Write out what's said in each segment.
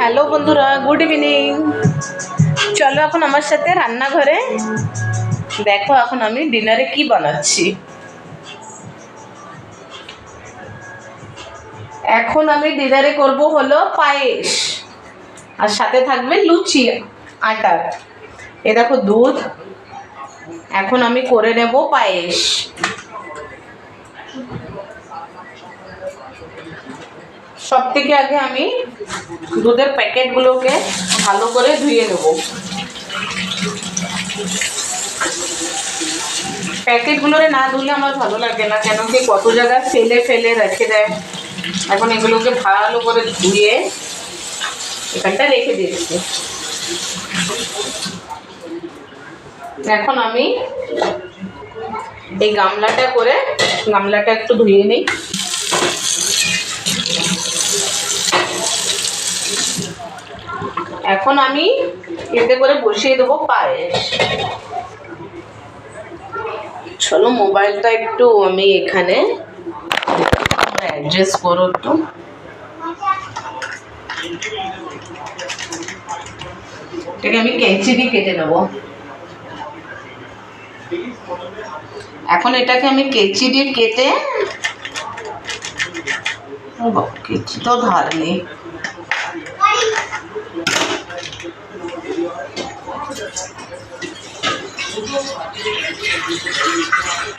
Hello বন্ধুরা, good evening. চলো এখন আমার সাথে রান্নাঘরে দেখো এখন আমি ডিনারে কি বানাচ্ছি। এখন আমি ডিনারে করব হলো পায়েস, আর সাথে থাকবে লুচি আটার। এ দেখো দুধ, এখন আমি করে নেব পায়েস। সব থেকে আগে আমি দুধের প্যাকেটগুলোকে ভালো করে ধুয়ে নেব। প্যাকেটগুলোরে না ধুলে আমার ভালো লাগে না, কেন কি কত জায়গায় ফেলে ফেলে রেখে দেয়। এখন এগুলোকে ভালো করে ধুয়ে এখানটা রেখে দিচ্ছি। এখন আমি এই গামলাটা একটু ধুয়ে নিই। এখন আমি এতে করে বসিয়ে দেবো পায়েস। চলো মোবাইলটা একটু আমি এখানে অ্যাডজাস্ট করো একটু। এটাকে আমি কেচি দিয়ে কেটে নেব। এখন এটাকে আমি কেচি দিয়ে কেটে, কেচি তো ধার নেই,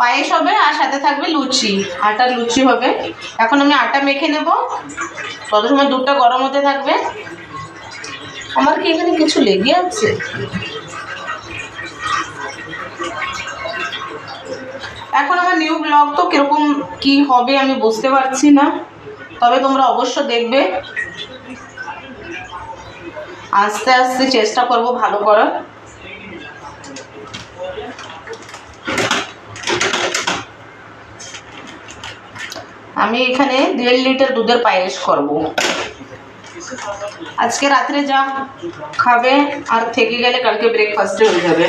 পায়েস হবে আর সাথে থাকবে লুচি, আটার লুচি হবে। এখন আমি আটা মেখে নেব, তত সময় দুধটা গরম হতে থাকবে। আমার কি এখানে কিছু লেগে আছে? এখন আমার নিউ ব্লগ তো কিরকম কি হবে আমি বুঝতে পারছি না, তবে তোমরা অবশ্য দেখবে। আস্তে আস্তে চেষ্টা করব ভালো করার। আমি এখানে 1.5 লিটার দুধের পায়েস করব। আজকে রাত্রে যা খাবে আর থেকে গেলে কালকে ব্রেকফাস্টে হয়ে যাবে।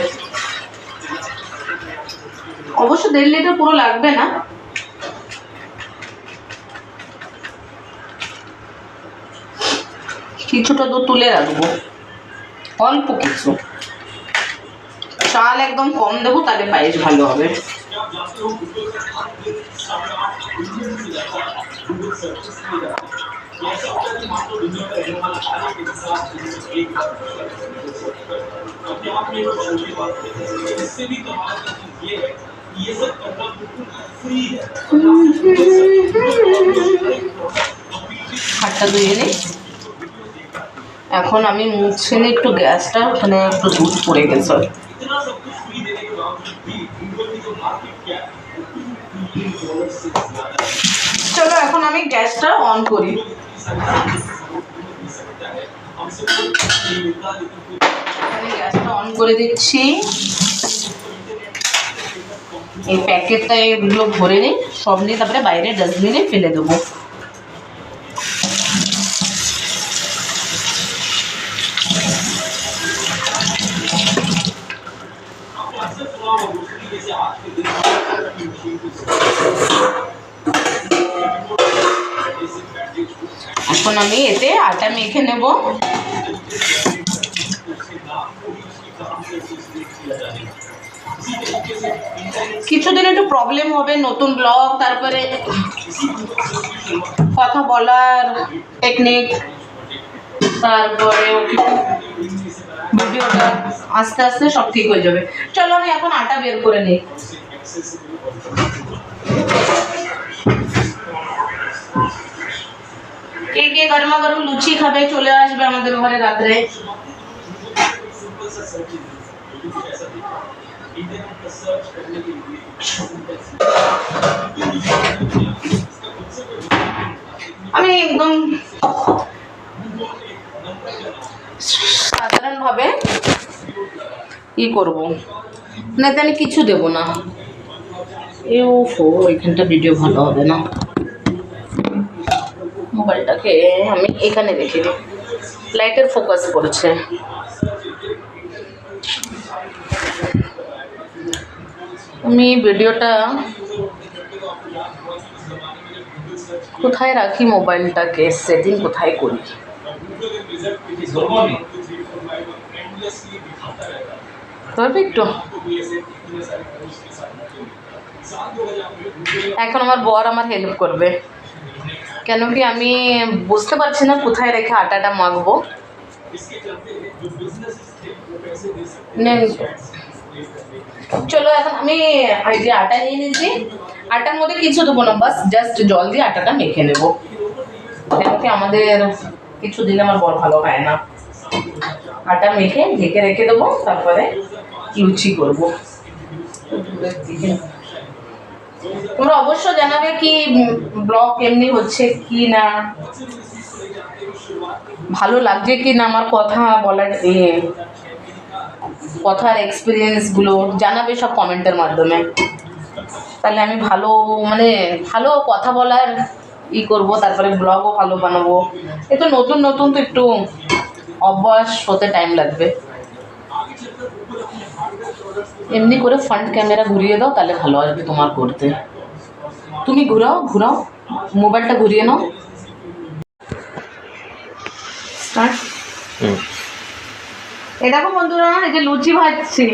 অবশ্য 1.5 লিটার পুরো লাগবে না, কিছুটা দুধ তুলে রাখবো, অল্প কিছু। চাল একদম কম দেবো, তাহলে পায়েস ভালো হবে। হাতটা ধুয়ে নিই। এখন আমি মুছে নিই একটু গ্যাসটা, ওখানে একটু দুধ পড়ে গেছে। চলো এখন আমি গ্যাসটা অন করি। আমি গ্যাসটা অন করে দিচ্ছি। এই প্যাকেটটা এগুলো ভরে নিই, সব নিয়ে তারপরে বাইরে ডাস্টবিনে ফেলে দেবো। এখন আমি এতে আটা মেখে নেব। কিছুদিন একটু প্রবলেম হবে, নতুন ব্লগ, তারপরে কথা বলার টেকনিক, তারপরে ভিডিওটা আস্তে আস্তে সব ঠিক হয়ে যাবে। চলো আমি এখন আটা বের করে নিই। কে কে গরমা গরম লুচি খাবে চলে আসবে আমাদের ঘরে রাত্রে। আমি একদম সাধারণভাবে ই করব, না তো আমি কিছু দেবো না। এখানটা ভিডিও ভালো হবে না, মোবাইলটাকে আমি এখানে রেখে দিই, লাইটের ফোকাস করছে। আমি ভিডিওটা কোথায় রাখি, মোবাইলটাকে সেটিং কোথায় করি। ধরবে একটু। এখন আমার বর আমার হেল্প করবে, কেন কি আমি বুঝতে পারছি না কোথায় রেখে আটাটা মাখবো। চলো এখন আমি এই যে আটা নিয়ে নিয়েছি, আটার মধ্যে কিছু দেবো না, বাস জাস্ট জল দিয়ে আটাটা মেখে নেবো, কেন কি আমাদের কিছু দিলে আমার বর ভালো খায় না। আটা মেখে ঢেকে রেখে দেবো, তারপরে লুচি করবো। তোমরা অবশ্য জানাবে কি ব্লগ এমনি হচ্ছে কি না, ভালো লাগছে কি না আমার কথা বলার, কথার এক্সপিরিয়েন্সগুলো জানাবে সব কমেন্টের মাধ্যমে, তাহলে আমি ভালো মানে ভালো কথা বলার করব, তারপরে ব্লগও ভালো বানাবো। একটু নতুন নতুন তো একটু অভ্যাস হতে টাইম লাগবে। এমনি করে ফ্রন্ট ক্যামেরা ঘুরিয়ে দাও, তাহলে ভালো আসবে তোমার করতে। তুমি ঘুরাও ঘুরাও, মোবাইলটা ঘুরিয়ে নাও। স্টার্ট। এই দেখো বন্ধুরা, এই যে লুচি ভাজছি,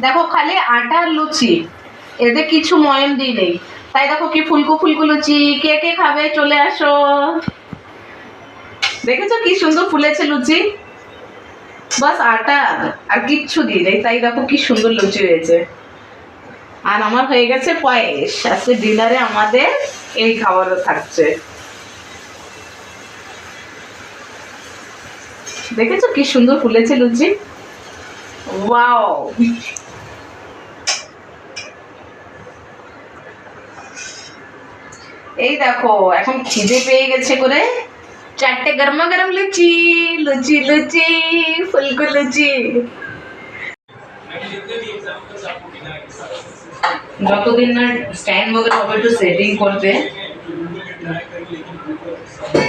দেখো খালি আটার লুচি, এতে কিছু ময়ম দিই নেই, তাই দেখো কি ফুলকো ফুলকো লুচি। কে কে খাবে চলে আসো। দেখেছো কি সুন্দর ফুলেছে লুচি, বাস আটা আর কিচ্ছু দিই নেই, তাই দেখো কি সুন্দর লুচি হয়েছে। আর আমার হয়ে গেছে পায়েস, আজকে ডিনারে আমাদের এই খাবারও থাকছে। দেখেছো কি সুন্দর ফুলেছে লুচি, ওয়াও। এই দেখো এখন খিদে পেয়ে গেছে করে, চারটে গরমা গরম লুচি, লুচি লুচি ফুলকো লুচি। যতদিন না স্ট্যান্ড বদল হবে একটু সেটিং করতে।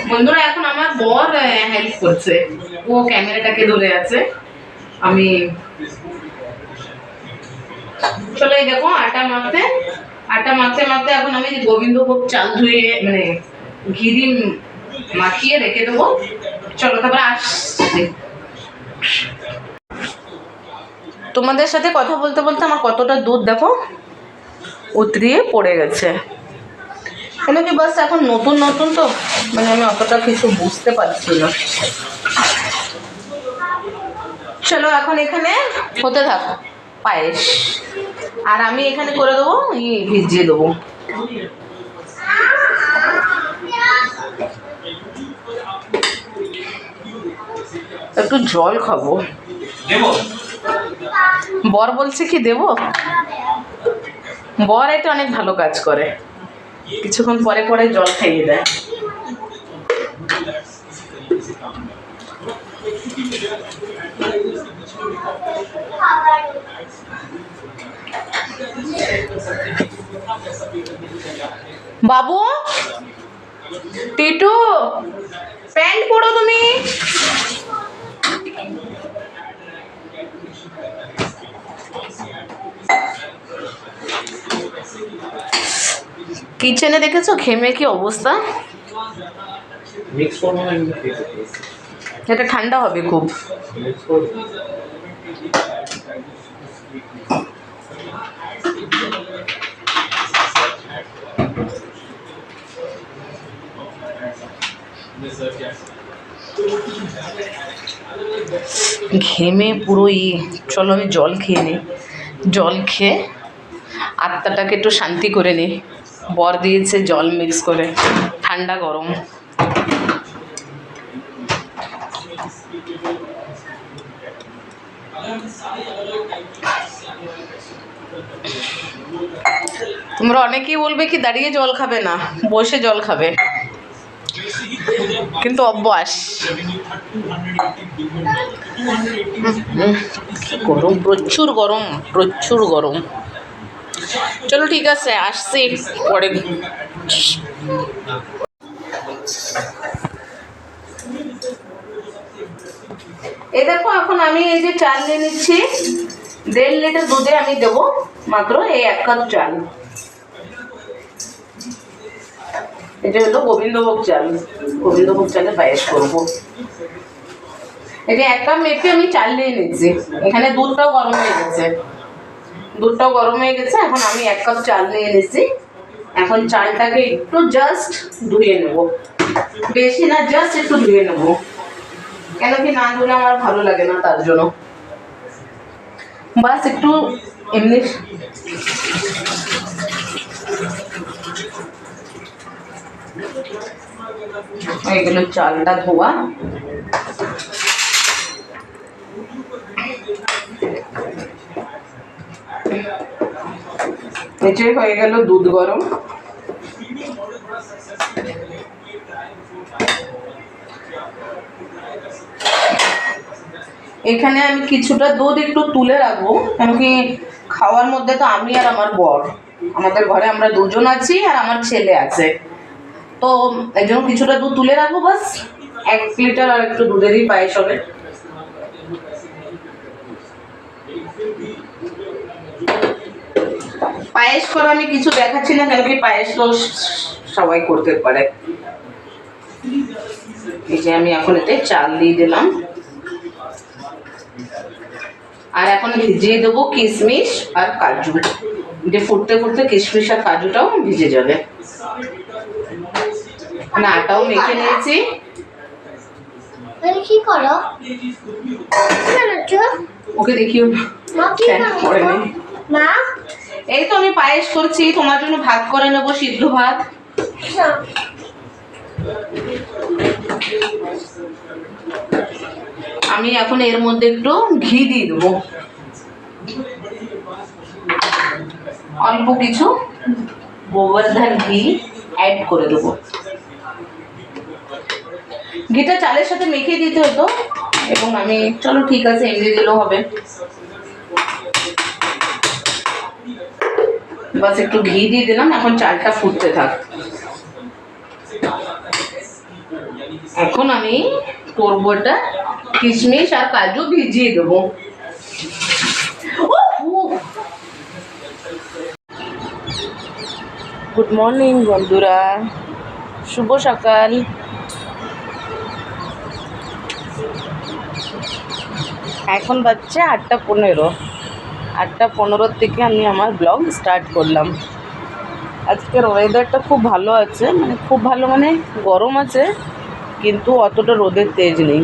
বন্ধুরা এখন আমার বর হেল্প করছে, ও ক্যামেরাটাকে ধরে আছে, আমি চলে দেখো আটা মাখতে মাখতে এখন আমি গোবিন্দভোগ চাল ধুয়ে মানে ঘি দিয়ে মাখিয়ে রেখে দেবো। চলো তারপরে আসছি। তোমাদের সাথে কথা বলতে বলতে আমার কতটা দুধ দেখো উতরিয়ে পড়ে গেছে, কেন কি বাস এখন নতুন নতুন তো মানে আমি অতটা কিছু বুঝতে পারছি না। চলো এখন এখানে হতে থাক পায়েস, আর আমি এখানে করে দেবো ভিজিয়ে দেবো। একটু জল খাবো, বর বলছে কি দেবো, বর এটা অনেক ভালো কাজ করে, কিছুক্ষণ পরে পরে জল খাইয়ে দেয়। বাবু টিটু প্যান্ট পরো তুমি। কিচেনে দেখেছো ঘেমে কি অবস্থা, এটা ঠান্ডা হবে খুব। ঘেমে পুরো চলো আমি জল খেয়ে নিই, জল খেয়ে আত্মাটাকে একটু শান্তি করে নিই। বর দিয়েছে জল মিক্স করে, ঠান্ডা গরম। তোমরা অনেকেই বলবে কি দাঁড়িয়ে জল খাবে না, বসে জল খাবে, কিন্তু অভ্যাস। গরম, প্রচুর গরম, প্রচুর গরম। চলো ঠিক আছে আসছি পরে। এই দেখো এখন আমি এই যে চাল নিয়ে নিচ্ছি, 1.5 লিটার দুধে আমি দেবো মাত্র এই 1 কাপ চাল। এটা হলো গোবিন্দভোগ চাল, গোবিন্দভোগ চালে পায়েস করবো। এটা 1 কাপ মেপে আমি চাল নিয়ে নিচ্ছি। এখানে দুধটাও গরম হয়ে গেছে, দুধটাও গরম হয়ে গেছে। এখন আমি 1 কাপ চাল নিয়ে নিচ্ছি। এখন চালটাকে একটু জাস্ট ধুয়ে নেব, বেশি না, জাস্ট একটু ধুয়ে নেব, কেন কি না ধুলে আমার ভালো লাগে না, তার জন্য বাস একটু এমনি। এগুলো চালটা ধোয়া। নিচে হয়ে গেল দুধ গরম। এখানে আমি কিছুটা দুধ একটু তুলে রাখবো, কেন কি খাওয়ার মধ্যে তো আমি আর আমার বর, আমাদের ঘরে আমরা দুজন আছি আর আমার ছেলে আছে, তো এই জন্য কিছুটা দুধ তুলে রাখবো। বাস 1 লিটার আর একটু দুধেরই পায়েস হবে। পায়েস করা আমি কিছু দেখাচ্ছি না, কেন কি পায়েস তো সবাই করতে পারে। এই যে আমি এখন এতে চাল দিয়ে দিলাম, আর এখন ভিজিয়ে দেবো কিশমিশ আর কাজু। যে ফুটতে ফুটতে কিশমিশ আর কাজুটাও ভিজে যাবে। মানে আটাও মেখে নিয়েছি। কি করো? ওকে দেখিও মা, এই তো আমি পায়েস করছি, তোমার জন্য ভাত করে নেবো, সিদ্ধ ভাত। আমি এখন এর মধ্যে একটু ঘি দিয়ে দেবো, অল্প কিছু গোবর্ধন ঘি অ্যাড করে দেবো। ঘিটা চালের সাথে মেখে দিতে হতো, এবং আমি চলো ঠিক আছে এমনি দিলেও হবে। বাস একটু ঘি দিয়ে দিলাম। এখন চালটা ফুটতে থাক। এখন আমি করবো এটা কিশমিশ আর কাজু ভিজিয়ে দেবো। গুড মর্নিং বন্ধুরা, শুভ সকাল। এখন বাজছে 8:15। 8:15 থেকে আমি আমার ব্লগ স্টার্ট করলাম। আজকের ওয়েদারটা খুব ভালো আছে, মানে খুব ভালো মানে গরম আছে, কিন্তু অতটা রোদের তেজ নেই।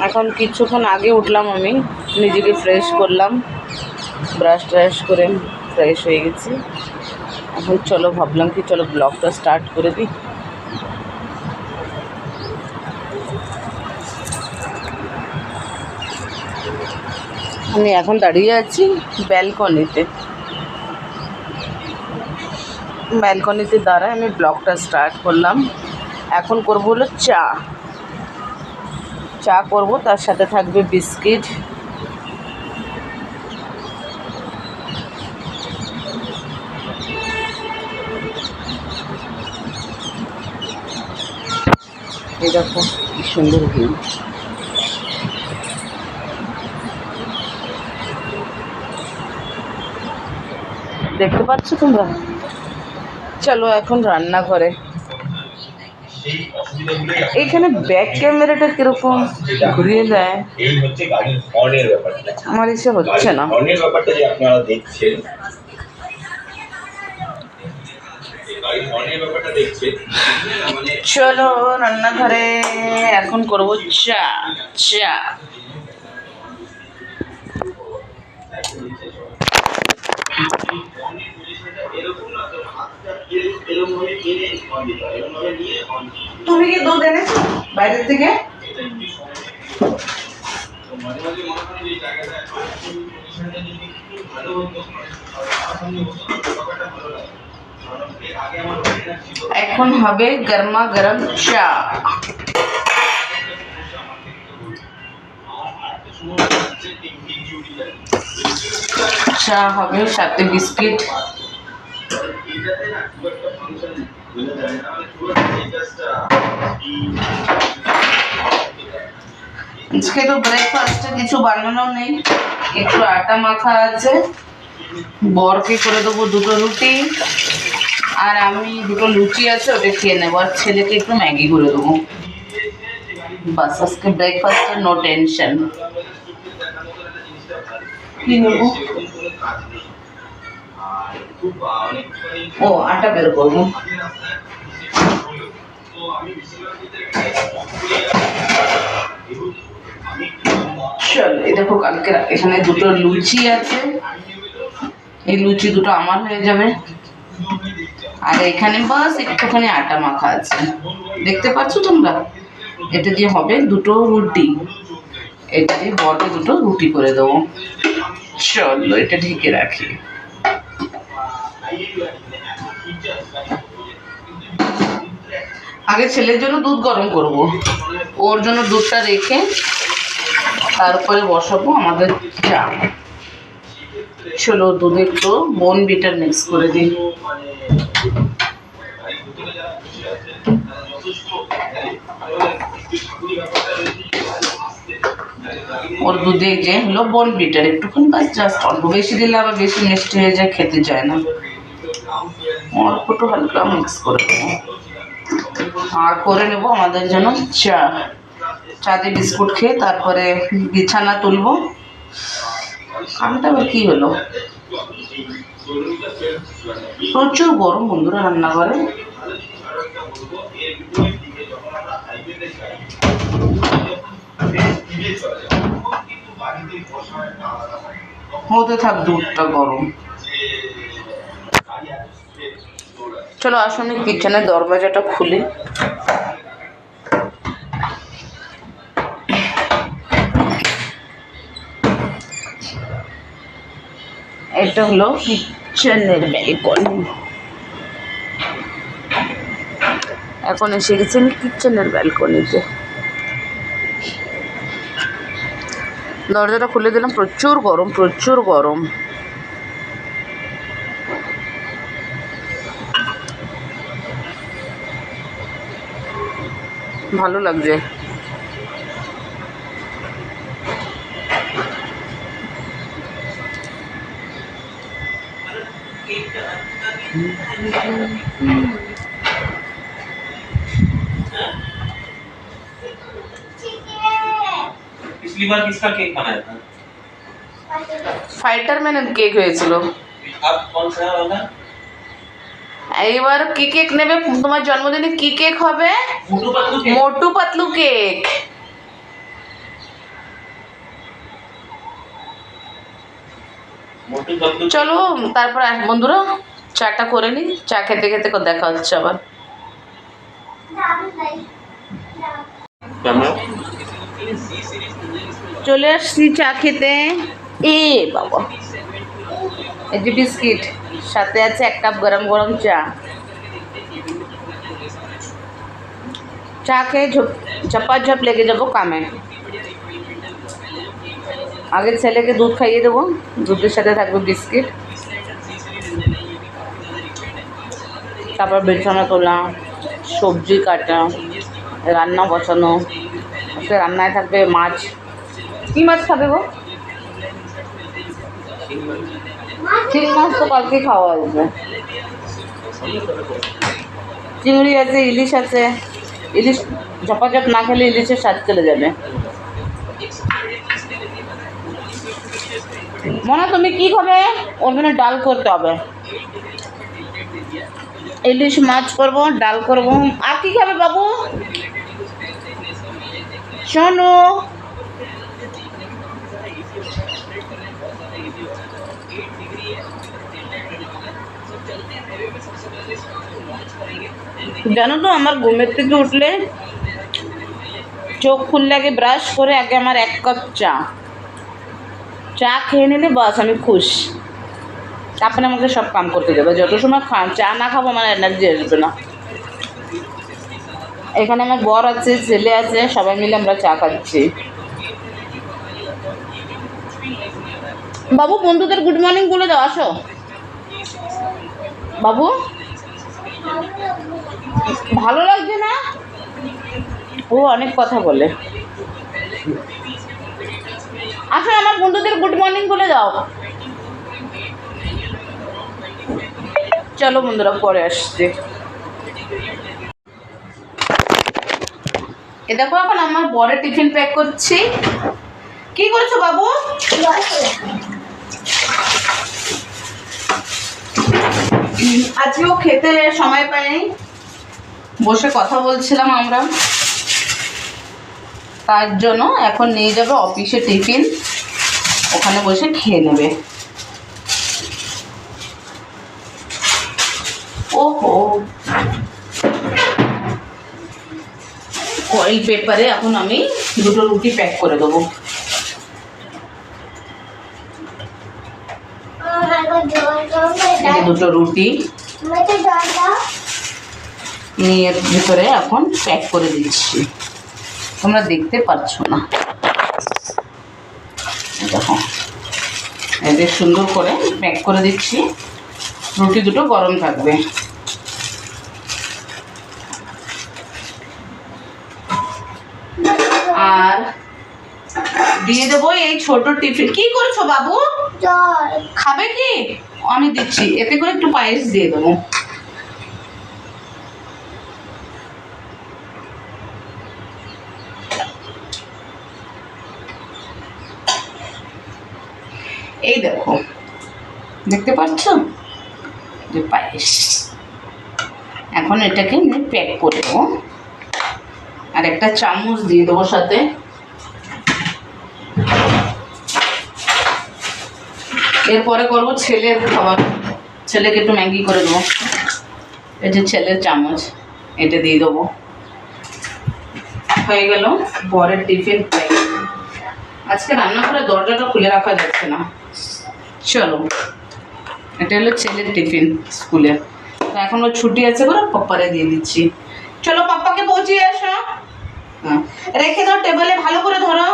এখন কিছুক্ষণ আগে উঠলাম, আমি নিজেকে ফ্রেশ করলাম, ব্রাশ ট্রাশ করে ফ্রেশ হয়ে গেছি। এখন চলো ভাবলাম কি চলো ব্লগটা স্টার্ট করে দিই। আমি এখন দাঁড়িয়ে আছি ব্যালকনিতে দাঁড়ায় আমি ব্লগটা স্টার্ট করলাম। এখন করবো হলো চা করব, তার সাথে থাকবে বিস্কিট। এই দেখো কি সুন্দর ভিউ, দেখতে পাচ্ছ তোমরা? চলো এখন রান্নাঘরে। এইখানে ব্যাক ক্যামেরাটা কিরকম ঘুরিয়ে দেয়, এই হচ্ছে গাড়ির হর্নের ব্যাপারটা। আমার এসে হচ্ছে না। হর্নের ব্যাপারটা যে আপনারা দেখছেন, গাড়ির হর্নের ব্যাপারটা দেখছেন, মানে চলো রান্নাঘরে এখন করব চা। তুমি কি দুধ এনেছো বাইরের থেকে? এখন হবে গরমা গরম চা। চা হবে সাথে বিস্কিট। আজকে তো ব্রেকফাস্টে কিছু বানানো নেই, একটু আটা মাখা আছে। বরকে করে দেবো 2টো রুটি, আর আমি দুটো লুচি আছে ওটা খেয়ে নেবো, আর ছেলেকে একটু ম্যাগি করে দেবো। বাস আজকে ব্রেকফাস্টের নো টেনশন। কি নেবো? ও আটা বের করবো। চল এই দেখো, কালকে এখানে দুটো লুচি আছে, এই লুচি দুটো আমার হয়ে যাবে। আর এখানে বাস একটুখানি আটা মাখা আছে, দেখতে পাচ্ছ তোমরা? এটা দিয়ে হবে দুটো রুটি, এটা দিয়ে বড় দুটো রুটি করে দেবো। চলো এটা ঢেকে রাখি। আগে ছেলের জন্য দুধ গরম করব, ওর জন্য দুধটা রেখে তারপরে বসাবো আমাদের চা। চলো দুধে একটু বোর্নভিটা মিক্স করে দিই। ওর দুধে যে হলো বোর্নভিটা একটুখানি বাস, জাস্ট অল্প, বেশি দিলে আবার বেশি মিষ্টি হয়ে যায়, খেতে যায় না। অল্প একটু হালকা মিক্স করে দেবো। আর করে নেবো আমাদের জন্য চা। চা দিয়ে বিস্কুট খেয়ে তারপরে বিছানা তুলবো। কামটা আবার কি হলো? প্রচুর গরম বন্ধুরা রান্নাঘরে। হতে থাক দুধটা গরম। চলো আসলে কিচেনের দরজাটা খুলে। এটা হলো কিচেনের ব্যালকনি। এখন এসে গেছি আমি কিচেনের ব্যালকনিতে। দরজাটা খুলে দিলাম, প্রচুর গরম, প্রচুর গরম। ভালো লাগছে। पिछली बार किसका केक बनाया था? ফাইটারম্যান কেক হয়েছিল। अब कौन सा वाला? এইবার কি কেক নেবে? তোমার জন্মদিনে কি কেক হবে? मोटू पतलू केक। মোটু পাতলু কেক। मोटू पतलू। চলো তারপর বন্ধুরা চাটা করে নি, চা খেতে খেতে দেখা হচ্ছে আবার। চলে আসছি চা খেতে। এ বাবা, এই যে বিস্কিট, সাথে আছে 1 কাপ গরম গরম চা। চা খেয়ে ঝপাঝপ লেগে যাবো কামে। আগে ছেলেকে দুধ খাইয়ে দেবো, দুধের সাথে থাকবে বিস্কিট। তারপর বিছানা তোলা, সবজি কাটা, রান্না বসানো। আজকে রান্নায় থাকবে মাছ। কি মাছ খাবে গো? চিংড়ি মাছ তো কালকে খাওয়া আসবে। চিংড়ি আছে, ইলিশ আছে। ইলিশ ঝপাঝপ না খেলে ইলিশের স্বাদ চলে যাবে। মনে তুমি কি খাবে? ওর জন্য ডাল করতে হবে। ইলিশ মাছ করব, ডাল করব। আর কি খাবে বাবু? শোনো, জানো তো আমার ঘুমের থেকে উঠলে চোখ খুললে আগে ব্রাশ করে আগে আমার 1 কাপ চা খেয়ে নিলে বাস আমি খুশ। তারপরে আমাকে সব কাম করতে দেবে। যত সময় চা না খাবো আমার এনার্জি আসবে না। এখানে আমার বর আছে, ছেলে আছে, সবাই মিলে আমরা চা খাচ্ছি। বাবু বন্ধুদের গুড মর্নিং বলে দাও, আসো বাবু। ভালো লাগছে না? ও অনেক কথা বলে। আসো আমার বন্ধুদের গুড মর্নিং বলে দাও। চলো বন্ধুরা পরে আসছে। এ দেখো এখন আমার বড় টিফিন প্যাক করছি। কি করছো বাবু? আজকেও খেতে সময় পাইনি, বসে কথা বলছিলাম আমরা, তার জন্য এখন নিয়ে যাবে অফিসে টিফিন, ওখানে বসে খেয়ে নেবে। ওহো, ফয়েল পেপারে এখন আমি দুটো রুটি প্যাক করে দেবো। দুটো রুটি নিয়ে এর ভিতরে এখন প্যাক করে দিচ্ছি, তোমরা দেখতে পাচ্ছ না, দেখো এদের সুন্দর করে প্যাক করে দিচ্ছি। রুটি দুটো গরম থাকবে। আর দিয়ে দেবো এই ছোট টিফিন। কি করছো বাবু? খাবে কি? আমি দিচ্ছি, এতে করে একটু পায়েস দিয়ে দেবো। এই দেখো, দেখতে পাচ্ছ যে পায়েস। এখন এটাকে প্যাক করে দেবো, আর একটা চামচ দিয়ে দেবো সাথে। এরপরে করবো ছেলের খাবার, ছেলেকে একটু ম্যাগি করে দেবো। এই যে ছেলের চামচ, এটা দিয়ে দেবো। হয়ে গেল বরের টিফিন প্যাক। আজকে রান্না করে দরজাটা খুলে রাখা যাচ্ছে না। চলো, এটা হলো ছেলের টিফিন স্কুলে, এখন ওর ছুটি আছে বলে পাপ্পারে দিয়ে দিচ্ছি। চলো পাপ্পাকে পৌঁছিয়ে আসো। হ্যাঁ, রেখে দাও টেবিলে, ভালো করে ধরো।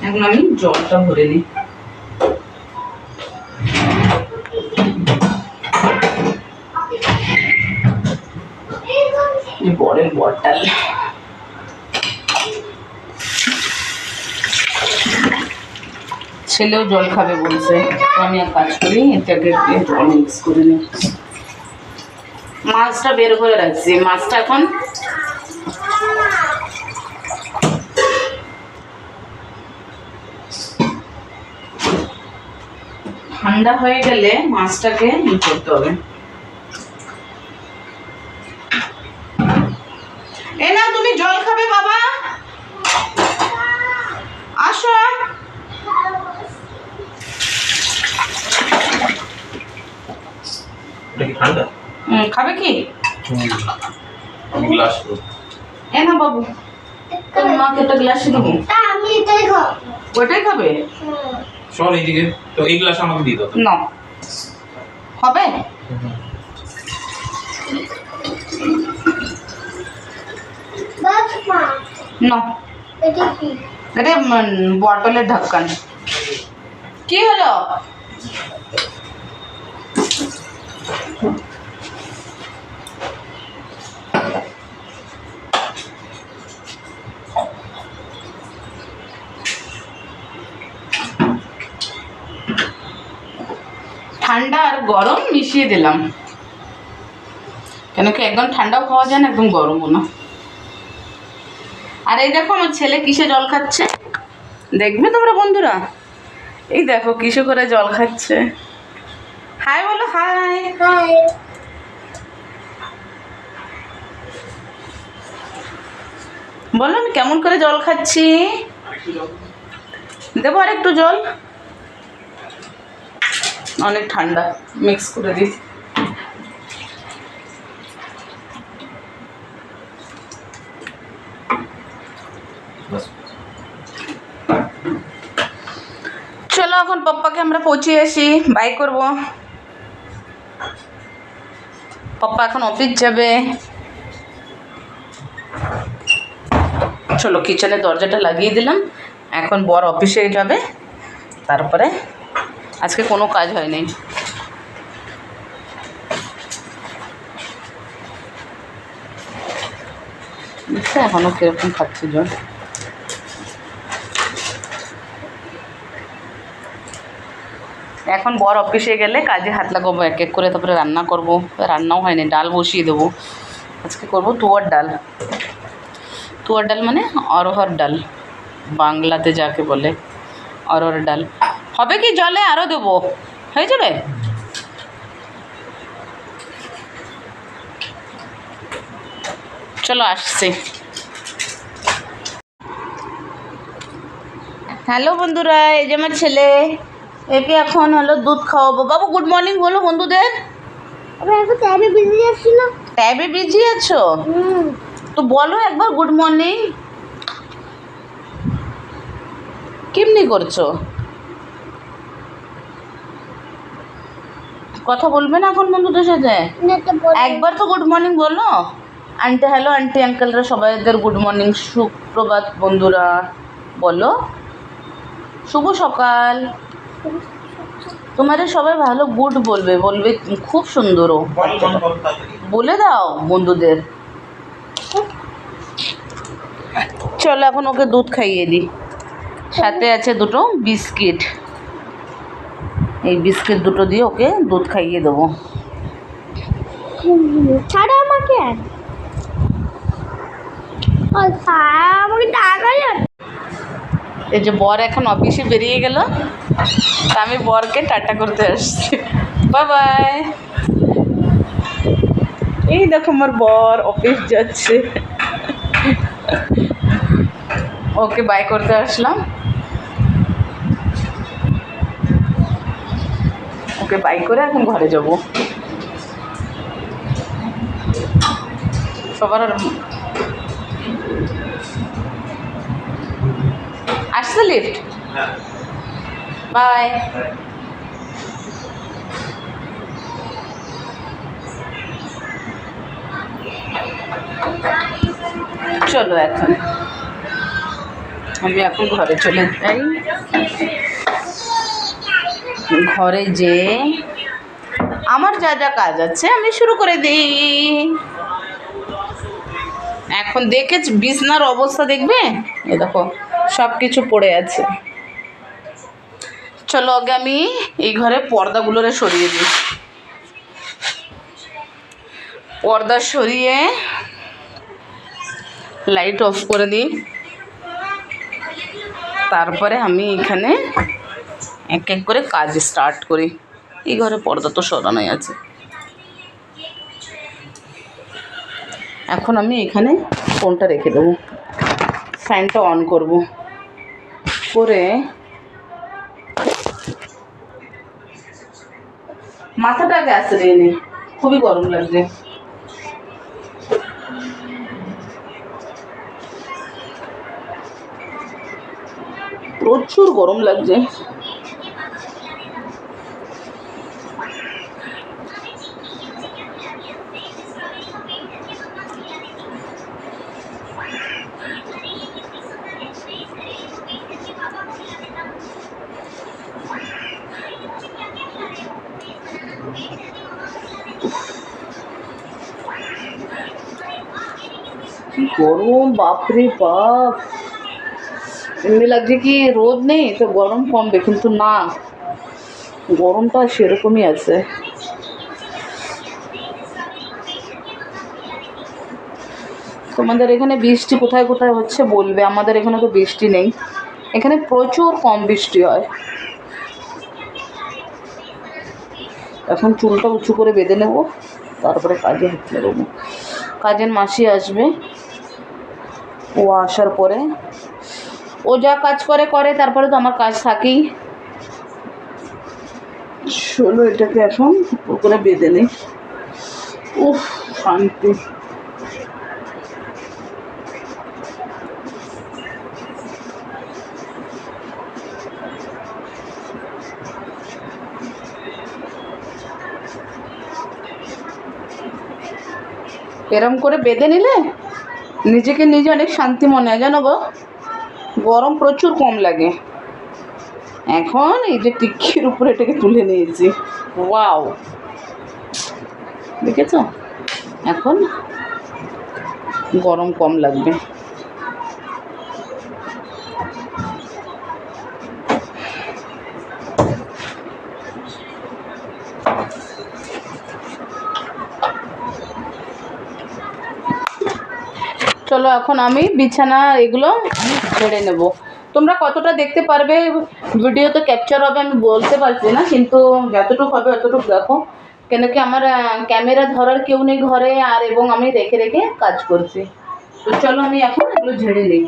এখন আমি জলটা ভরে নিই। বরের বটল, ছেলেও জল খাবে বলছে, তো আমি এক কাজ করি, এটাকে জল মিক্স করে নিই। মাছটা বের করে রাখছি, মাছটা এখন ঠান্ডা হয়ে গেলে মাছটাকে ই করতে হবে। এ না, তুমি জল খাবে বাবা, আসো। ঠান্ডা খাবে কি? গ্লাস এ না বাবু, তোর মাকে একটা গ্লাসে দেবো। ওইটাই খাবে? চল এইদিকে, তো এই গ্লাস আমাকে দিয়ে দাও না, হবে না, এটা বটলের ঢাক্কান। কি হলো? ঠান্ডা আর গরম মিশিয়ে দিলাম, কেন কি একদম ঠান্ডাও খাওয়া যায় না, একদম গরমও না। আর এই দেখো আমার ছেলে কিসে জল খাচ্ছে, দেখবে তোমরা বন্ধুরা, এই দেখো কিসে করে জল খাচ্ছে। হাই বলো, হাই। বলো আমি কেমন করে জল খাচ্ছি। দেবো আর একটু জল, অনেক ঠান্ডা, মিক্স করে দিই। চলো এখন পাপ্পাকে আমরা পৌঁছিয়ে আসি, বাই করব। পাপ্পা এখন অফিস যাবে। চলো কিচেনে দরজাটা লাগিয়ে দিলাম, এখন বর অফিসে যাবে, তারপরে আজকে কোনো কাজ হয়নি। এখনো কিরকম খাচ্ছে জল। এখন বর অফিসে গেলে কাজে হাত লাগাবো এক এক করে, তারপরে রান্না করব। রান্নাও হয়নি, ডাল বসিয়ে দেবো। আজকে করব তুয়ার ডাল। তুয়ার ডাল মানে অরহর ডাল, বাংলাতে যাকে বলে অরহর ডাল। হবে কি জলে আরও দেবো, হয়ে যাবে? চলো আসছি। হ্যালো বন্ধুরা, এই যে আমার ছেলে, একে এখন হলো দুধ খাওয়াবো। বাবু গুড মর্নিং বলো বন্ধুদের। ট্যাবে বিজি আছি না। ট্যাবে বিজি আছো? তো বলো একবার গুড মর্নিং। কেমনি করছো? কথা বলবে না এখন বন্ধুদের সাথে? একবার তো গুড মর্নিং বলো। আন্টি হ্যালো, আন্টি আঙ্কেলরা সবাইদের গুড মর্নিং, সুপ্রভাত বন্ধুরা বলো, শুভ সকাল। তোমাদের সবাই ভালো গুড বলবে, বলবে খুব সুন্দরও। বলে দাও বন্ধুদের। চলো এখন ওকে দুধ খাইয়ে দিই। সাথে আছে দুটো বিস্কিট, এই বিস্কিট দুটো দিয়ে ওকে দুধ খাইয়ে দেবো। ছাড়া আমাকে আমাকে টাকা এই যে বর এখন অফিসে বেরিয়ে গেল, তা আমি বরকে টাটা করতে আসছি। Bye bye. এই দেখো আমার বর অফিস যাচ্ছে, ওকে বাই করতে আসলাম। ওকে বাই করে এখন ঘরে যাব। সবার আসছে লিফট। বাই। চলো এখন আমি এখন ঘরে চলে যাই। ঘরে যে আমার যা যা কাজ আছে আমি শুরু করে দিই। এখন দেখে বিছনার অবস্থা দেখবে, এ দেখো সব কিছু পড়ে আছে। চলো আগে আমি এই ঘরে পর্দাগুলোরে সরিয়ে দিই। পর্দা সরিয়ে লাইট অফ করে দিই। তারপরে আমি এখানে এক এক করে কাজ স্টার্ট করি। এই ঘরে পর্দা তো সরানোই আছে। এখন আমি এখানে ফোনটা রেখে দেবো, ফ্যানটা অন করব, করে মাথাটা গ্যাস দিয়ে নিই, খুবই গরম লাগছে। প্রচুর গরম লাগছে। কি গরম, বাপরে বাপ। এমনি লাগছে কি রোদ নেই তো গরম কমবে, কিন্তু না, গরমটা সেরকমই আছে। তোমাদের এখানে বৃষ্টি কোথায় কোথায় হচ্ছে বলবে। আমাদের এখানে তো বৃষ্টি নেই, এখানে প্রচুর কম বৃষ্টি হয়। এখন চুলটা উঁচু করে বেঁধে নেব, তারপরে কাজে হাত লাগাবো। কাজের মাসি আসবে, ও আসার পরে ও যা কাজ করে করে, তারপরে তো আমার কাজ থাকেই। চলো এটাকে এখন উপর করে বেঁধে নিই। উফ শান্তি। এরম করে বেঁধে নিলে নিজেকে নিজে অনেক শান্তি মনে হয়, জানো গো। গরম প্রচুর কম লাগে। এখন এই যে টিক্কির উপরে এটাকে তুলে নিয়েছি, ওয়াও, দেখেছো? এখন গরম কম লাগবে। চলো এখন আমি বিছানা এগুলো ঝেড়ে নেব। তোমরা কতটা দেখতে পারবে ভিডিওতে ক্যাপচার হবে আমি বলতে পারছি না, কিন্তু যতটুকু হবে অতটুকু দেখো, কেন কি আমার ক্যামেরা ধরার কেউ নেই ঘরে, আর এবং আমি রেখে রেখে কাজ করছি। তো চলো আমি এখন এগুলো ঝেড়ে নিই।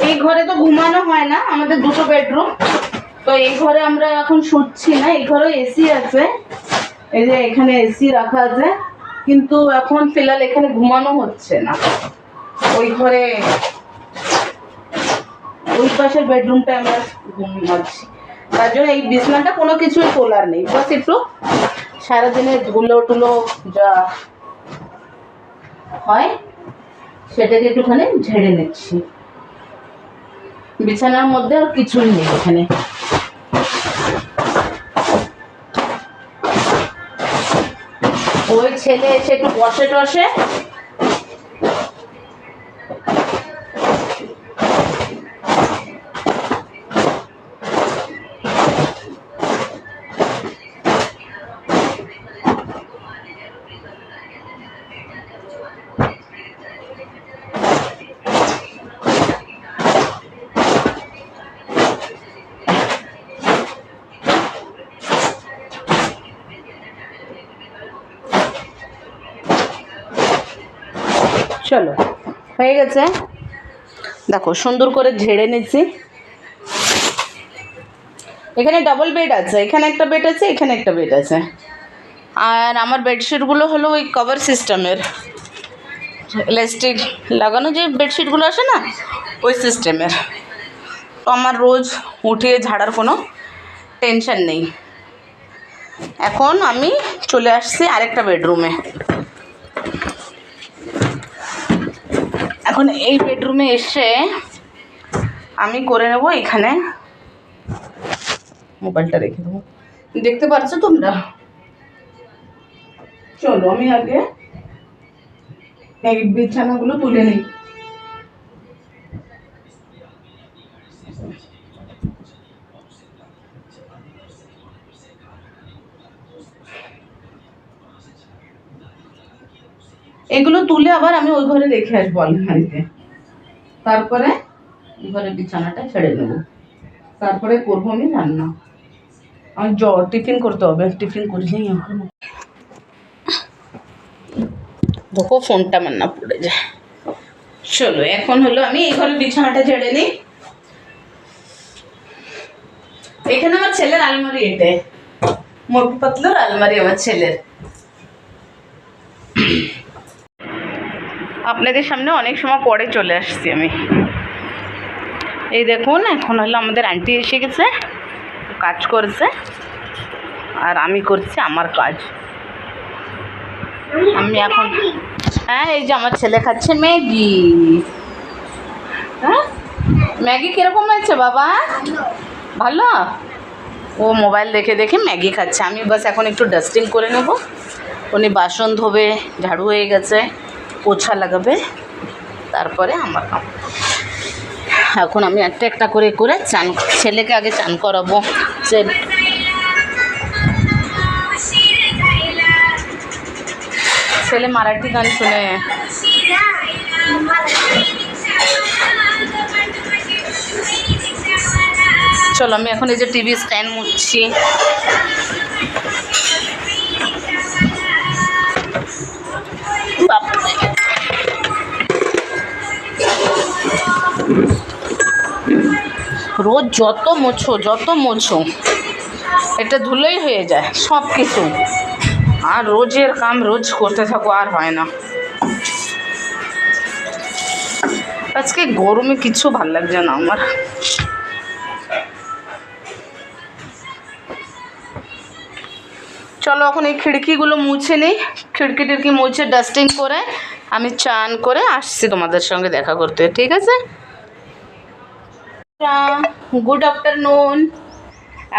এই ঘরে তো ঘুমানো হয় না, আমাদের দুটো বেডরুম, তো এই ঘরে আমরা এখন শুচ্ছি না। এই ঘরে এসি আছে, এই যে এখানে এসি রাখা আছে, কিন্তু এখন ফিলহাল এখানে ঘুমানো হচ্ছে না। ওই ঘরে ওই পাশের বেডরুমটা আমরা ঘুমাচ্ছি, তার জন্য এই বিছানাটা কোনো কিছুই তোলার নেই, বাস একটু সারাদিনের ধুলো টুলো যা হয় সেটাকে একটুখানি ঝেড়ে নিচ্ছি। বিছানার মধ্যে আর কিছুই নেই এখানে। ওই ছেলে এসে একটু বসে টসে, চলো হয়ে গেছে, দেখো সুন্দর করে ঝেড়ে নিচ্ছি। এখানে ডাবল বেড আছে, এখানে একটা বেড আছে, এখানে একটা বেড আছে, আর আমার বেডশিটগুলো হলো ওই কভার সিস্টেমের, ইলাস্টিক লাগানো যে বেডশিটগুলো আসে না ওই সিস্টেমের। তো আমার রোজ উঠিয়ে ঝাড়ার কোনো টেনশন নেই। এখন আমি চলে আসছি আরেকটা বেডরুমে। এখন এই বেডরুমে এসে আমি করে নেব, এখানে মোবাইলটা রেখে দেবো, দেখতে পাচ্ছ তোমরা। চলো আমি আগে এই বিছানাগুলো তুলে নিই। এগুলো তুলে আবার আমি ওই ঘরে রেখে আসবো আলমারিতে, তারপরে ওই ঘরে বিছানাটা ছেড়ে নেবো, তারপরে করবো আমি রান্না। আমার টিফিন করতে হবে, টিফিন করিনি এখন। দেখো ফোনটা আমার না পড়ে যায়। চলো এখন হলো আমি এই ঘরে বিছানাটা ঝেড়ে নিই। এখানে আমার ছেলের আলমারি, এটা মোটু পাতলার আলমারি আমার ছেলের। আপনাদের সামনে অনেক সময় পরে চলে আসছি আমি। এই দেখুন এখন হলো আমাদের আন্টি এসে গেছে, কাজ করছে, আর আমি করছি আমার কাজ। আমি এখন হ্যাঁ এই যে আমার ছেলে খাচ্ছে ম্যাগি। হ্যাঁ ম্যাগি কীরকম হয়েছে বাবা? ভালো? ও মোবাইল দেখে দেখে ম্যাগি খাচ্ছে। আমি বাস এখন একটু ডাস্টিং করে নেব। উনি বাসন ধোবে, ঝাড়ু হয়ে গেছে, পোছা লাগাবে, তারপরে আমার কাম। এখন আমি একটা একটা করে করে চান, ছেলেকে আগে চান করাবো। ছেলে মারাঠি গান শুনে। চলো আমি এখন এই যে টিভি স্ট্যান্ড মুছছি। রোজ যত মোছো এটা ধুলোই হয়ে যায় সব কিছু, আর রোজের কাম রোজ করতে থাকো, আর হয় না। আজকে গরমে কিছু ভাল লাগছে না আমার। চলো এখন এই খিড়কিগুলো মুছে নিই, খিড়কি টিড়কি মুছে ডাস্টিং করে আমি চান করে আসছি তোমাদের সঙ্গে দেখা করতে, ঠিক আছে? Good afternoon.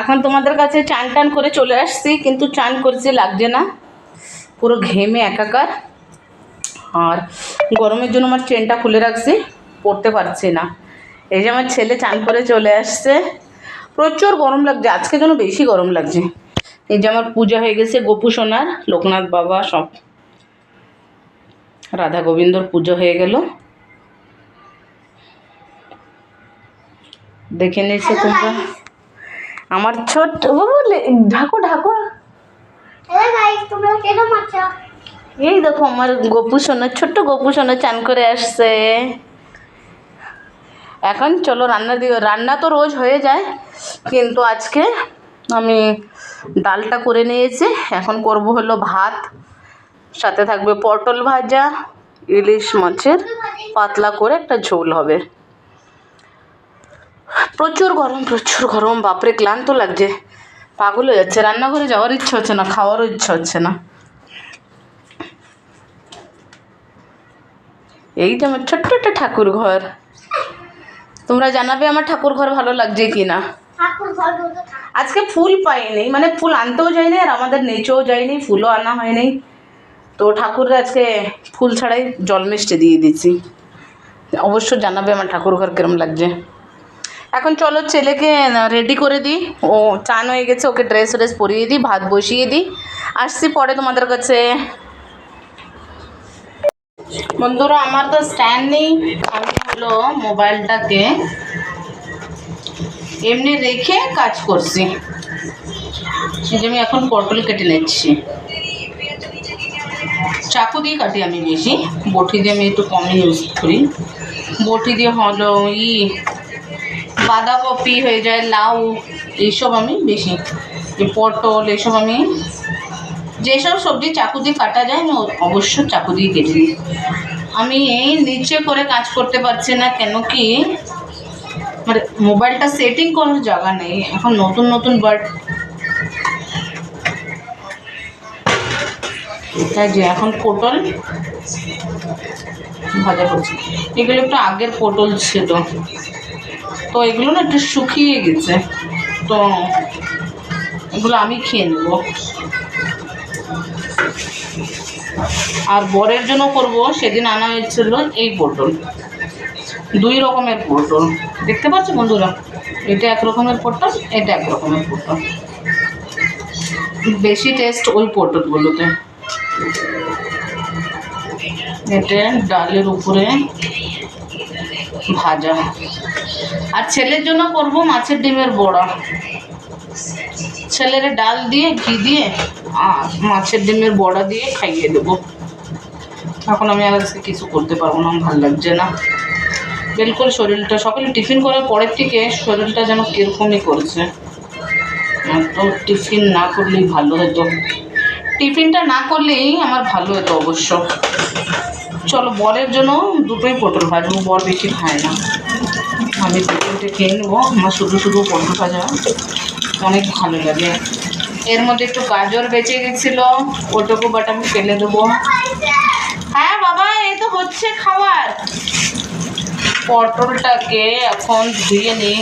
এখন তোমাদের কাছে চান টান করে চলে আসছি, কিন্তু চান করছি লাগছে না, পুরো ঘেমে একাকার। আর গরমের জন্য আমার চেনটা খুলে রাখছি, পরতে পারছি না। এই যে আমার ছেলে চান করে চলে আসছে, প্রচুর গরম লাগছে, আজকে যেন বেশি গরম লাগছে। এই যে আমার পূজা হয়ে গেছে, গোপু সোনার, লোকনাথ বাবা সব, রাধা গোবিন্দর পুজো হয়ে গেল, দেখে নিয়েছো তোমরা। আমার ছোট্ট বাবু, ঢাকো ঢাকো। হ্যালো গাইস, তোমরা কেমন আছো? এই দেখো আমার গোপু সোনা, ছোট্ট গোপু সোনা চান করে আসছে। এখন চলো রান্না দিও। রান্না তো রোজ হয়ে যায়, কিন্তু আজকে আমি ডালটা করে নিয়েছি। এখন করব হলো ভাত, সাথে থাকবে পটল ভাজা, ইলিশ মাছের পাতলা করে একটা ঝোল হবে। প্রচুর গরম, বাপরে ক্লান্ত লাগছে, পাগল হয়ে যাচ্ছে। রান্নাঘরে যাওয়ার ইচ্ছা হচ্ছে না, খাওয়ারও ইচ্ছা হচ্ছে না। এই যে আমার ছোট্ট একটা ঠাকুর ঘর, তোমরা জানাবে আমার ঠাকুর ঘর ভালো লাগছে কি না। আজকে ফুল পাইনি, মানে ফুল আনতেও যায়নি আর আমাদের নেচেও যায়নি, ফুলও আনা হয়নি। তো ঠাকুরের আজকে ফুল ছাড়াই জল মিষ্টি দিয়ে দিচ্ছি। অবশ্য জানাবে আমার ঠাকুর ঘর কিরম লাগছে। এখন চলো ছেলেকে রেডি করে দিই, ও চান হয়ে গেছে, ওকে ড্রেস ফ্রেস পরিয়ে দিই, ভাত বসিয়ে দিই, আসছি পরে তোমাদের কাছে। বন্ধুরা আমার তো স্ট্যান্ড নেই, আমি হলো মোবাইলটাকে এমনি রেখে কাজ করছি। সেই যে আমি এখন পটল কেটে নিচ্ছি, চাকু দিয়ে কাটি আমি বেশি, বটি দিয়ে আমি একটু কমই ইউজ করি। বটি দিয়ে হলো বাঁধাকপি হয়ে যায়, লাউ, এইসব আমি বেশি, পটল এসব আমি যেসব সবজি চাকু দিয়ে কাটা যায় আমি অবশ্য চাকু দিয়ে কেটে দিই। আমি নিচে করে কাজ করতে পারছি না, কেন কি মানে মোবাইলটা সেটিং করার জায়গা নেই। এখন নতুন নতুন বাট তাই যে এখন পটল ভাজা করছি। এগুলো একটু আগের পটল ছিল, তো এগুলো না একটু শুকিয়ে গেছে, তো এগুলো আমি খেয়ে নেব। আর বরের জন্য করব, সেদিন আনা হয়েছিল এই পটল, 2 রকমের পটল দেখতে পাচ্ছ বন্ধুরা, এটা এক রকমের পটল, এটা এক রকমের পটল। বেশি টেস্ট ওই পটলগুলোতে। এটা ডালের উপরে ভাজা। আর ছেলের জন্য করব মাছের ডিমের বড়া, ছেলের ডাল দিয়ে ঘি দিয়ে আর মাছের ডিমের বড়া দিয়ে খাইয়ে দেবো। এখন আমি আর আজকে কিছু করতে পারবো না, ভালো লাগছে না বিলকুল শরীরটা। সকালে টিফিন করার পরের থেকে শরীরটা যেন কীরকমই করছে। তো টিফিন না করলেই ভালো হতো, টিফিনটা না করলেই আমার ভালো হতো অবশ্য। চলো বরের জন্য দুটোই পটল ভাজবো, বর বেশি খায় না, আমি পটলটা খেয়ে নেবো। আমার শুধু শুধু পটল ভাজা অনেক ভালো লাগে। এর মধ্যে একটু গাজর বেঁচে গেছিলো, ওটুকু বাট আমি ফেলে দেবো। হ্যাঁ বাবা, এই তো হচ্ছে খাবার। পটলটাকে এখন ধুয়ে নিই।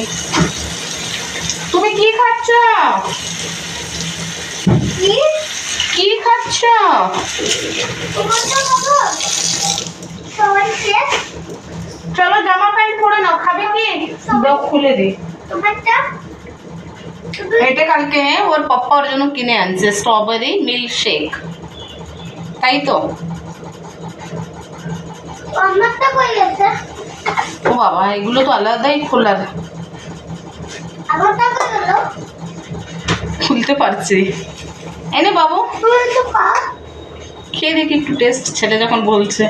তুমি কি খাচ্ছ? কি খাচ্ছ? চলো জামা প্যান্ট পরে নাও, খাবে কি? দাও খুলে দিই। এটা কালকে ওর পাপ্পা ওর জন্য কিনে আনছে, স্ট্রবেরি মিল্ক শেক, তাই তো? ও বাবা, এগুলো তো আলাদাই খোলার, খুলতে পারছি। এনে বাবু খেয়ে দেখি একটু টেস্ট, ছেলে যখন বলছে।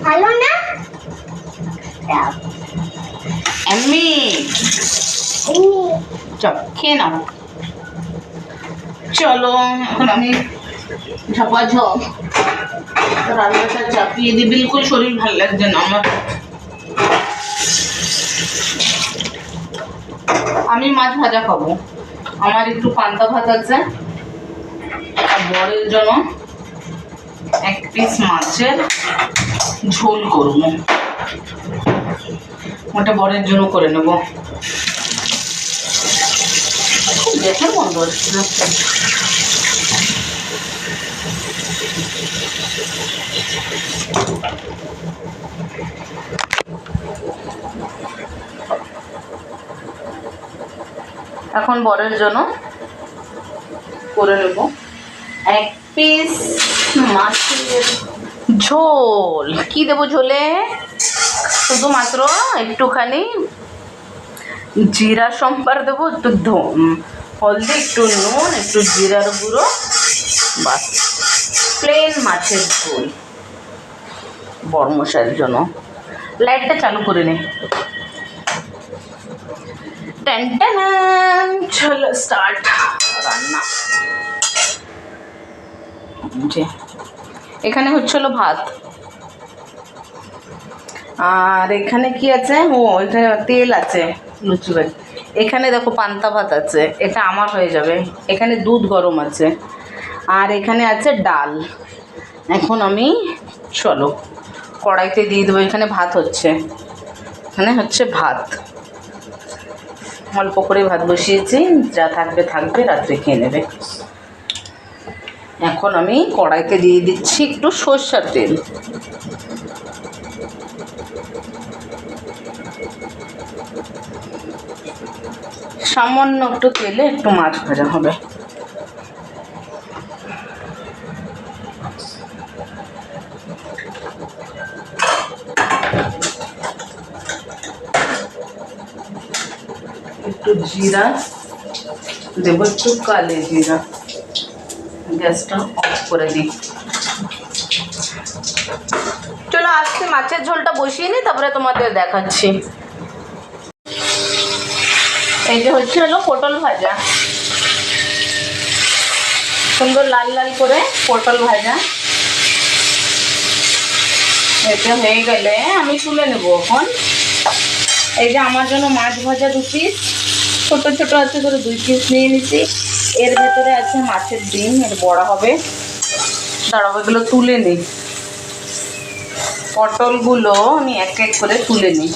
ভালো না? এমনি চল খেয়ে নাও। চলো এখন আমি ঝপাঝপ রান্নাটা চাপিয়ে দিই, বিলকুল শরীর ভালো লাগছে না আমার। আমি মাছ ভাজা খাবো, আমার একটু পান্তা ভাত আছে, আর বরের জন্য এক পিস মাছের ঝোল করব, ওটা বরের জন্য করে নেব। গ্যাসের বন্ধ হচ্ছে। এখন বরের জন্য করে নেব এক পিস মাছের ঝোল। কি দেবো ঝোলে? শুধুমাত্র একটুখানি জিরা সম্বার দেবো, একটু হলদি, একটু নুন, একটু জিরার গুঁড়ো, বাস। প্লেন মাছের ঝোল বরমশাইয়ের জন্য। লাইটটা চালু করে নে। টেন চলো স্টার্ট রান্না। এখানে হচ্ছিল ভাত, আর এখানে কি আছে? ও এখানে তেল আছে লুচি ভাজি। এখানে দেখো পান্তা ভাত আছে, এটা আমার হয়ে যাবে। এখানে দুধ গরম আছে, আর এখানে আছে ডাল। এখন আমি চলো কড়াইতে দিয়ে দেবো। এখানে ভাত হচ্ছে, এখানে হচ্ছে ভাত, অল্প করে ভাত বসিয়েছি, যা থাকবে থাকবে, রাত্রে খেয়ে নেবে। এখন আমি কড়াইতে দিয়ে দিচ্ছি একটু সরষের তেল। সামান্য একটু তেলে একটু মাছ ভাজা হবে। একটু জিরা দেবো, একটু কালো জিরা। গ্যাসটা অফ করে দিই। চলো আজকে মাছের ঝোলটা বসিয়ে নিই, তারপরে তোমাদের দেখাচ্ছি। এই যে হলো পটল ভাজা, সুন্দর লাল লাল করে পটল ভাজা। এটা হয়ে গেলে আমি তুলে নেবো এখন। এই যে আমার জন্য মাছ ভাজা 2 পিস, ছোট ছোট আছে করে 2 পিস নিয়ে নিচ্ছি। এর ভেতরে আছে মাছের ডিম, এর বড়া হবে। দাঁড়াবো, এগুলো তুলে নিই। পটলগুলো আমি এক এক করে তুলে নিই।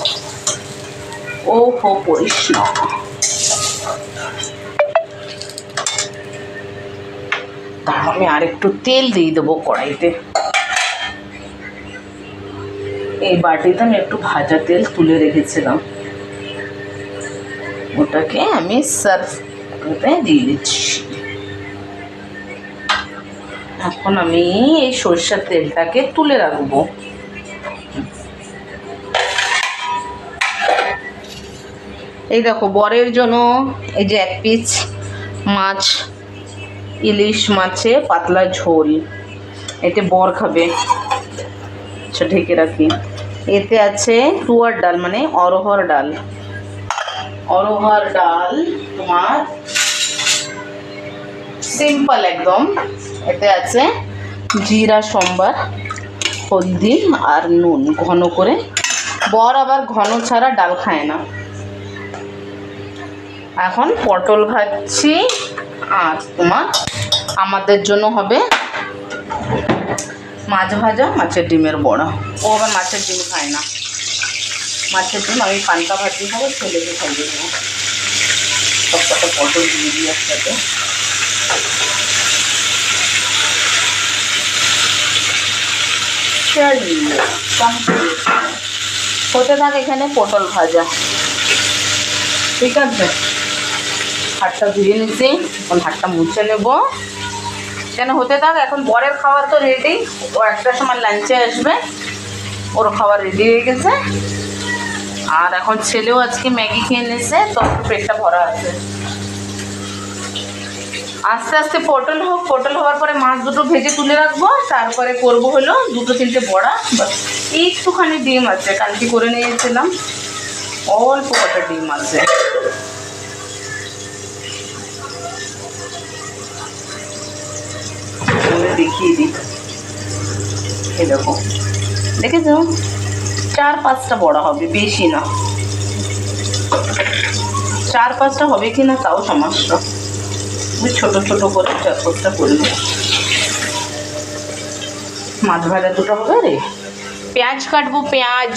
ও হো পরিস না। তারপর আমি আর একটু তেল দিয়ে দেবো কড়াইতে। এই বাটিতে আমি একটু ভাজা তেল তুলে রেখেছিলাম, ওটাকে আমি সার্ভ করে দিয়ে দিচ্ছি। এখন আমি এই সরষের তেলটাকে তুলে রাখবো। এই দেখো বরের জন্য এই যে 1 পিস মাছ, ইলিশ মাছে পাতলা ঝোল, এতে বর খাবে। আচ্ছা ঢেকে রাখি। এতে আছে তুয়ার ডাল, মানে অরহর ডাল। অরহর ডাল তোমার সিম্পল একদম। এতে আছে জিরা সম্বার, হলদি আর নুন ঘন করে। বর আবার ঘন ছাড়া ডাল খায় না। এখন পটল ভাজছি, আর তোমার আমাদের জন্য হবে মাছ ভাজা, মাছের ডিমের বড়া। ও আবার মাছের ডিম খায় না। মাছের ডিম আমি পান্তা ভাজি খাবো, ছেলেকে খাইয়ে দেবো। সবকটা পটল দিয়ে দিই একসাথে। হতে থাক এখানে পটল ভাজা, ঠিক আছে। হাতটা ধুয়ে নিচ্ছি, এখন হাতটা মুছে নেবো। কেন হতে থাক, এখন বরের খাবার তো রেডি। ও 1টার সময় লাঞ্চে আসবে, ওর খাবার রেডি হয়ে গেছে। আর এখন ছেলেও আজকে ম্যাগি খেয়ে নিয়েছে, তো পেটটা ভরা আছে। আস্তে আস্তে পটল হোক, পটল হওয়ার পরে মাছ দুটো ভেজে তুলে রাখবো। তারপরে করবো হলো 2-3টে বড়া। একটুখানি ডিম আছে, কালকে করে নিয়েছিলাম, অল্প কটা ডিম আছে। দেখিয়ে দিই, এই দেখো, দেখেছো 4-5টা বড়া হবে, বেশি না। 4-5টা হবে কি না তাও সমস্যা। ছোট ছোট করে 4-5টা করে নেব। মাছ ভাজা দুটো হবে রে, পেঁয়াজ কাটবো, পেঁয়াজ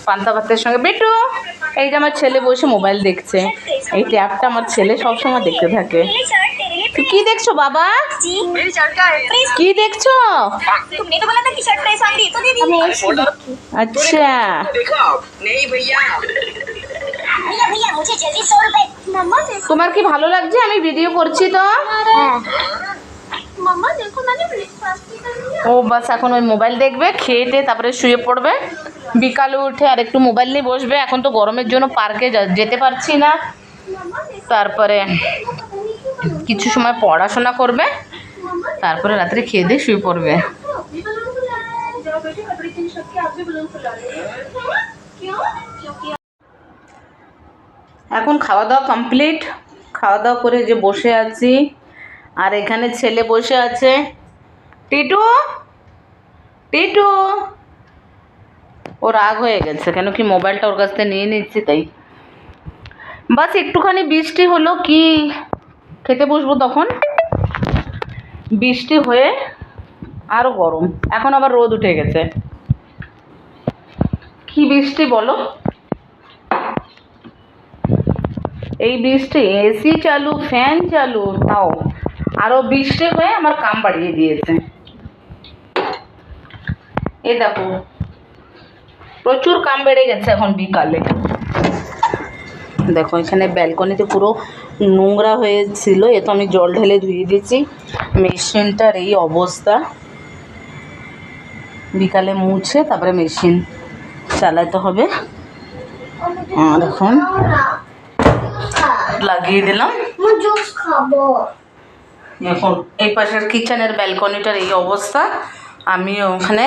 পান্তা ভাতের সঙ্গে। বেটু, এই যে আমার ছেলে বসে মোবাইল দেখছে, এই ট্যাবটা আমার ছেলে সবসময় দেখতে থাকে। তুই কি দেখছো বাবা? मेरी शर्ट का है কি দেখছো? तुमने तो बोला था कि शर्ट प्राइस आंटी तो दे दी আচ্ছা, देखो नहीं भैया भैया भैया मुझे जल्दी 100 रुपए मम्मा देखो তোমার কি ভালো লাগছে আমি ভিডিও করছি তো? मम्मा देखो मैंने ब्रेकफास्ट भी कर लिया ও বাস এখন ওই মোবাইল দেখবে, খেয়ে টেয়ে তারপরে শুয়ে পড়বে। বিকালে উঠে আর একটু মোবাইল নিয়ে বসবে। এখন তো গরমের জন্য পার্কে যেতে পারছি না। मम्मा देखो তারপরে কিছু সময় পড়াশোনা করবে, তারপরে রাত্রে খেয়ে দিয়ে শুয়ে পড়বে। अपने बलून फुला रहे हैं जाओ बेटे कपड़े चेंज करके आप भी बलून फुला लो क्यों क्योंकि এখন খাওয়া দাওয়া কমপ্লিট। খাওয়া দাওয়া করে যে বসে আছি, আর এখানে ছেলে বসে আছে। টিটু, টিটু, ও রাগ হয়ে গেছে কেন কি মোবাইলটা ওর কাছ থেকে নিয়ে নিচ্ছি তাই। বাস একটুখানি বৃষ্টি হলো কি খেতে বসবো, তখন বৃষ্টি হয়ে আরও গরম। এখন আবার রোদ উঠে গেছে। কি বৃষ্টি বলো, এই বৃষ্টি এসি চালু, ফ্যান চালু, তাও আরও বৃষ্টি হয়ে আমার কাম বাড়িয়ে দিয়েছে। এই দেখো প্রচুর কাম বেড়ে গেছে এখন বিকালে। দেখো এখানে ব্যালকনিতে পুরো নোংরা হয়েছিল, এ তো আমি জল ঢেলে ধুয়ে দিয়েছি। মেশিনটার এই অবস্থা, বিকালে মুছে তারপরে মেশিন চালাতে হবে। আর এখন লাগিয়ে দিলাম। मैं जूस खाबो এখন এই পাশের কিচেনের ব্যালকনিটার এই অবস্থা, আমি ওখানে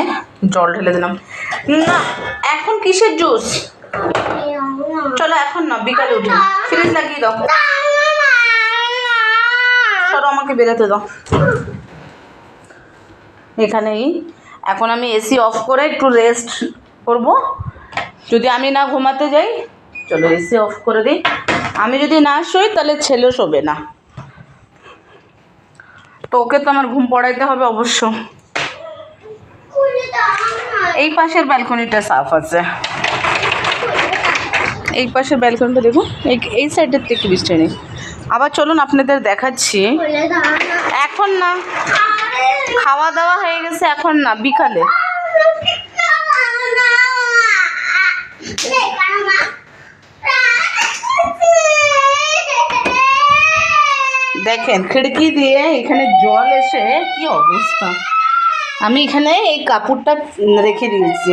জল ঢেলে দিলাম। না এখন কিসের জুস? চলো এখন না, বিকালে উঠে ফ্রিজ লাগিয়ে দাও। চলো আমাকে বেরোতে দাও। এখানেই এখন আমি এসি অফ করে একটু রেস্ট করব। যদি আমি না ঘুমাতে যাই, চলো এসি অফ করে দিই। আমি যদি না শুই তাহলে ছেলেও শোবে না, তো ওকে তো আমার ঘুম পড়াইতে হবে অবশ্য। এই পাশের ব্যালকনিটা সাফ আছে, এই পাশের ব্যালকনিটা দেখুন, এই সাইডের থেকে বৃষ্টি নেই। আবার চলুন আপনাদের দেখাচ্ছি। এখন না, খাওয়া দাওয়া হয়ে গেছে, এখন না, বিকালে। দেখেন খিড়কি দিয়ে এখানে জল এসে কি অবস্থা। আমি এখানে এই কাপড়টা রেখে দিয়েছি,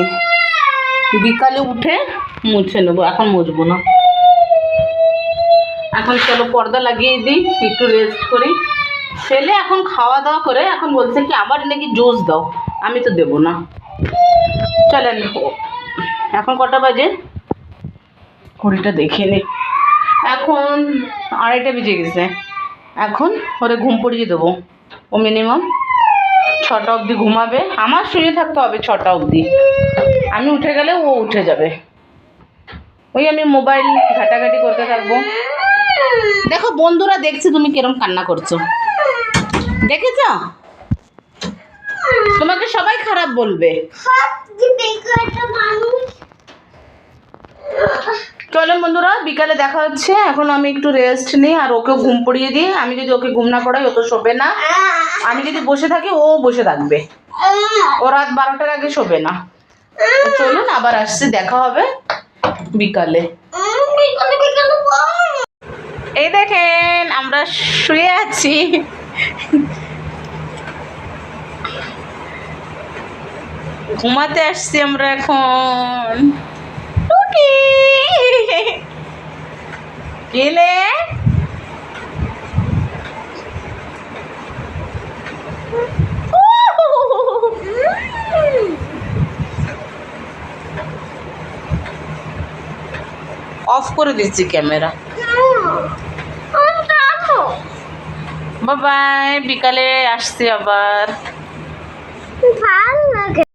বিকালে উঠে মুছে নেবো, এখন মুছবো না। এখন চলো পর্দা লাগিয়ে দিই, একটু রেস্ট করি। ছেলে এখন খাওয়া দাওয়া করে এখন বলছে কি আবার নাকি জুস দাও, আমি তো দেবো না। চলেন, এখন কটা বাজে ঘড়িটা দেখে নি, এখন 2:30 বেজে গেছে। এখন ওরে ঘুম পড়িয়ে দেবো। ও মিনিমাম 6টা অবধি ঘুমাবে, আমার শুয়ে থাকতে হবে 6টা অবধি। আমি উঠে গেলে ও উঠে যাবে, ওই আমি মোবাইল ঘাটাঘাটি করতে থাকবো। দেখো বন্ধুরা দেখছি তুমি কিরম কান্না করছো, দেখেছ? তোমাকে সবাই খারাপ বলবে। চলো বন্ধুরা, বিকালে দেখা হচ্ছে। এখন আমি একটু রেস্ট নিই আর ওকে ঘুম পড়িয়ে দিই। আমি যদি ওকে ঘুম না পড়াই ও তো শোবে না। আমি যদি বসে থাকি ও বসে থাকবে, ও রাত 12টার আগে শোবে না। তো চলুন আবার আসছি, দেখা হবে বিকালে। এই দেখেন আমরা শুয়ে আছি, ঘুমাতে আসছি আমরা এখন। টুকি কেলে অফ করে দিচ্ছি ক্যামেরা। বাই বাই, বিকালে আসছি আবার। ভালো লাগে।